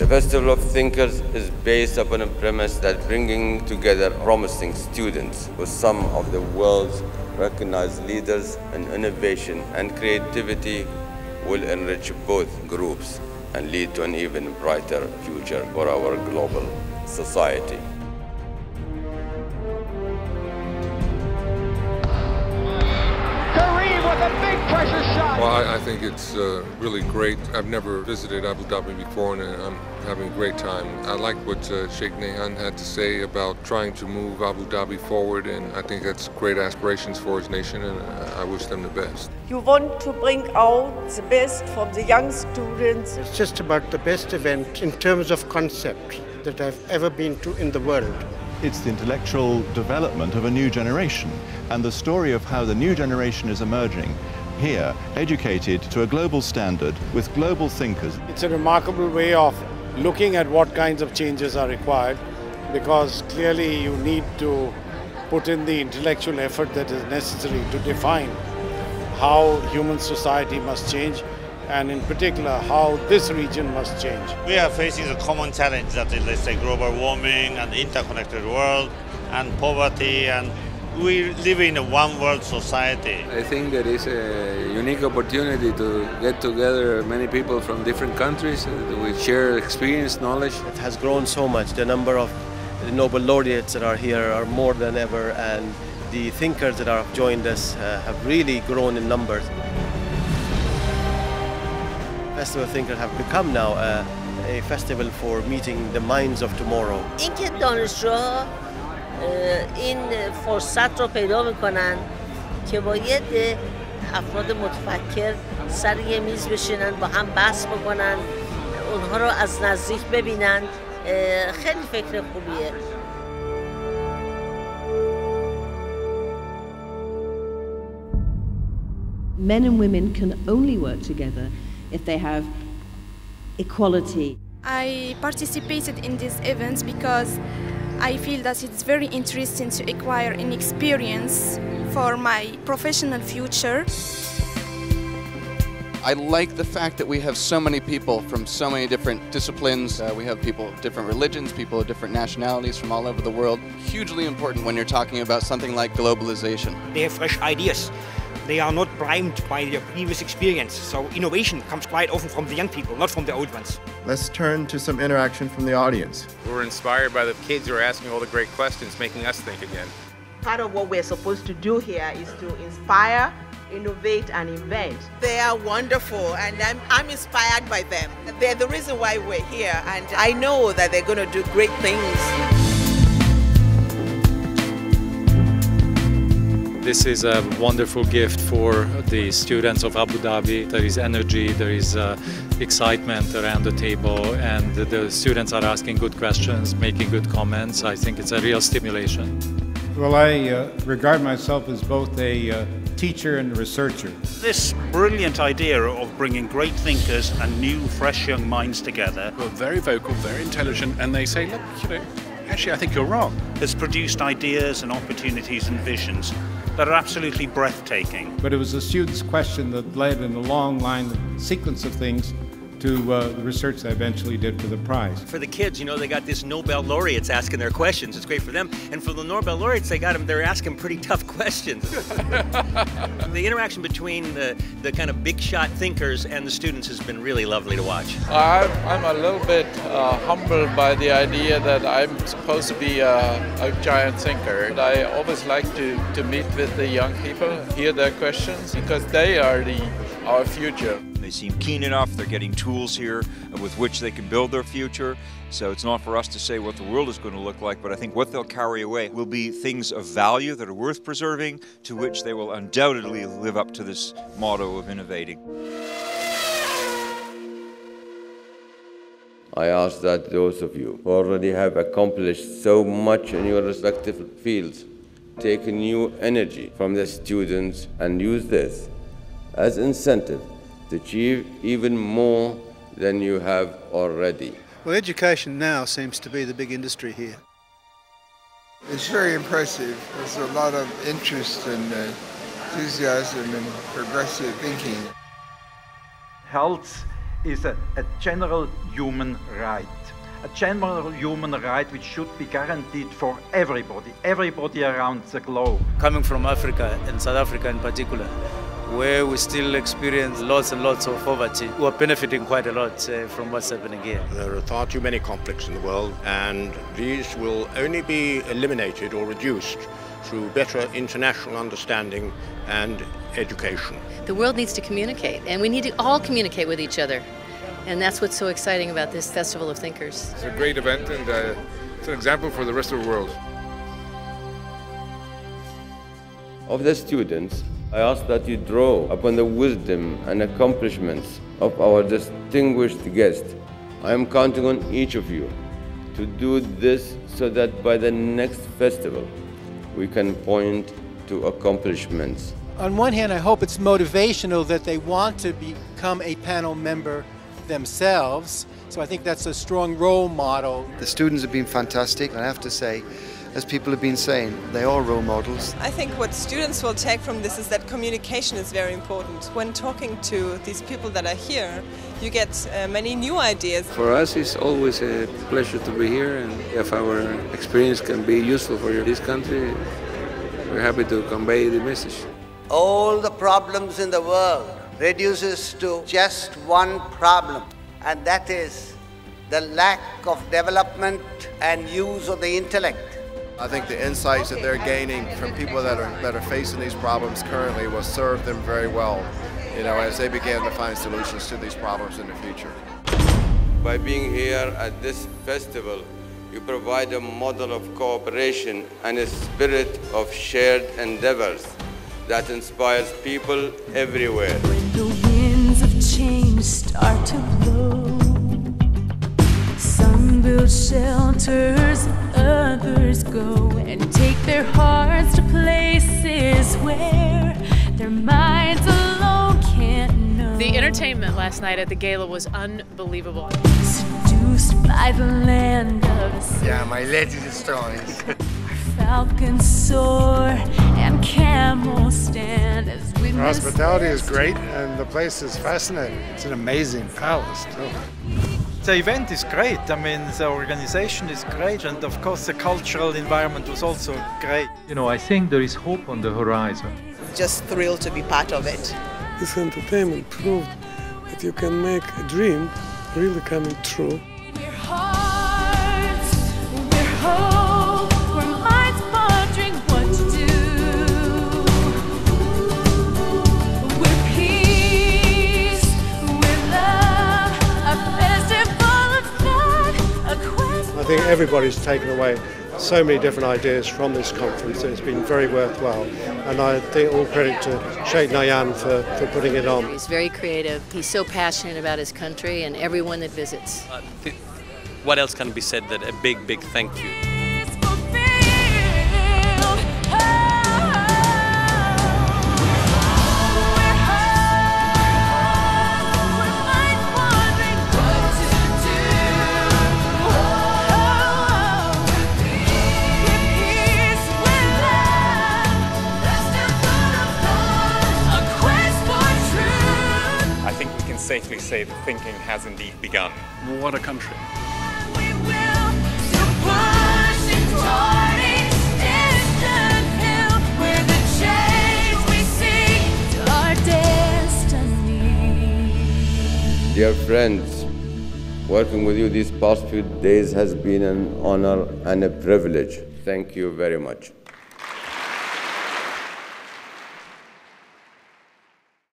The Festival of Thinkers is based upon a premise that bringing together promising students with some of the world's recognized leaders in innovation and creativity will enrich both groups and lead to an even brighter future for our global society. Well, I think it's really great. I've never visited Abu Dhabi before, and I'm having a great time. I like what Sheikh Nahyan had to say about trying to move Abu Dhabi forward, and I think that's great aspirations for his nation, and I wish them the best. You want to bring out the best from the young students. It's just about the best event in terms of concept that I've ever been to in the world. It's the intellectual development of a new generation, and the story of how the new generation is emerging here, educated to a global standard with global thinkers. It's a remarkable way of looking at what kinds of changes are required, because clearly you need to put in the intellectual effort that is necessary to define how human society must change, and in particular how this region must change. We are facing a common challenge, that is, let's say, global warming and interconnected world and poverty, and we live in a one-world society. I think there is a unique opportunity to get together many people from different countries with shared experience, knowledge. It has grown so much. The number of Nobel laureates that are here are more than ever, and the thinkers that have joined us have really grown in numbers. Festival of Thinkers have become now a festival for meeting the minds of tomorrow. اینکه دانشجوها این فرصت رو پیدا میکنن که با یه افراد متفکر سر یه میز بشینن، با هم بحث بکنن، اونها رو از نزدیک ببینن، خیلی فکر خوبیه. Men and women can only work together if they have equality. I participated in these events because I feel that it's very interesting to acquire an experience for my professional future. I like the fact that we have so many people from so many different disciplines. We have people of different religions, people of different nationalities from all over the world. Hugely important when you're talking about something like globalization. They have fresh ideas. They are not primed by their previous experience. So innovation comes quite often from the young people, not from the old ones. Let's turn to some interaction from the audience. We're inspired by the kids who are asking all the great questions, making us think again. Part of what we're supposed to do here is to inspire, innovate, and invent. They are wonderful, and I'm inspired by them. They're the reason why we're here, and I know that they're going to do great things. This is a wonderful gift for the students of Abu Dhabi. There is energy, there is excitement around the table, and the students are asking good questions, making good comments. I think it's a real stimulation. Well, I regard myself as both a teacher and a researcher. This brilliant idea of bringing great thinkers and new, fresh young minds together. Who are very vocal, very intelligent, and they say, look, actually I think you're wrong. Has produced ideas and opportunities and visions that are absolutely breathtaking. But it was the students' question that led in a long line, sequence of things, to the research I eventually did for the prize. For the kids, they got this Nobel laureates asking their questions. It's great for them. And for the Nobel laureates, they're asking pretty tough questions. The interaction between the kind of big shot thinkers and the students has been really lovely to watch. I'm a little bit humbled by the idea that I'm supposed to be a giant thinker. And I always like to meet with the young people, hear their questions, because they are our future. They seem keen enough, they're getting tools here with which they can build their future. So it's not for us to say what the world is going to look like, but I think what they'll carry away will be things of value that are worth preserving, to which they will undoubtedly live up to this motto of innovating. I ask that those of you who already have accomplished so much in your respective fields take new energy from the students and use this as incentive to achieve even more than you have already. Well, education now seems to be the big industry here. It's very impressive. There's a lot of interest and enthusiasm and progressive thinking. Health is a general human right. A general human right which should be guaranteed for everybody around the globe. Coming from Africa, and South Africa in particular, where we still experience lots and lots of poverty, we are benefiting quite a lot from what's happening here. There are far too many conflicts in the world, and these will only be eliminated or reduced through better international understanding and education. The world needs to communicate, and we need to all communicate with each other. And that's what's so exciting about this Festival of Thinkers. It's a great event, and it's an example for the rest of the world. Of the students, I ask that you draw upon the wisdom and accomplishments of our distinguished guest. I am counting on each of you to do this so that by the next festival, we can point to accomplishments. On one hand, I hope it's motivational that they want to become a panel member themselves. So I think that's a strong role model. The students have been fantastic. I have to say, as people have been saying, they are role models. I think what students will take from this is that communication is very important. When talking to these people that are here, you get many new ideas. For us, it's always a pleasure to be here, and if our experience can be useful for this country, we're happy to convey the message. All the problems in the world reduces to just one problem, and that is the lack of development and use of the intellect. I think the insights that they're gaining from people that are facing these problems currently will serve them very well, as they begin to find solutions to these problems in the future. By being here at this festival, you provide a model of cooperation and a spirit of shared endeavors that inspires people everywhere. When the winds of change start to blow, some build shelters, others go and take their hearts to places where their minds alone can't know. The entertainment last night at the gala was unbelievable. Seduced by the land of the sea. Yeah, my leg is strong. Falcons soar and camels stand as witnesses. Hospitality is great and the place is fascinating. It's an amazing palace too. The event is great. I mean, the organization is great, and of course the cultural environment was also great. I think there is hope on the horizon. Just thrilled to be part of it. This entertainment proved that you can make a dream really coming true. We're hearts, we're hope, we're minds wondering what to do. We're peace, we're love, a festival of thought, a quest. I think everybody's taken away so many different ideas from this conference. It's been very worthwhile, and I think all credit to Sheikh Nahyan for putting it on. He's very creative. He's so passionate about his country and everyone that visits. What else can be said than a big, big thank you? Safely say that thinking has indeed begun. What a country. Dear friends, working with you these past few days has been an honor and a privilege. Thank you very much.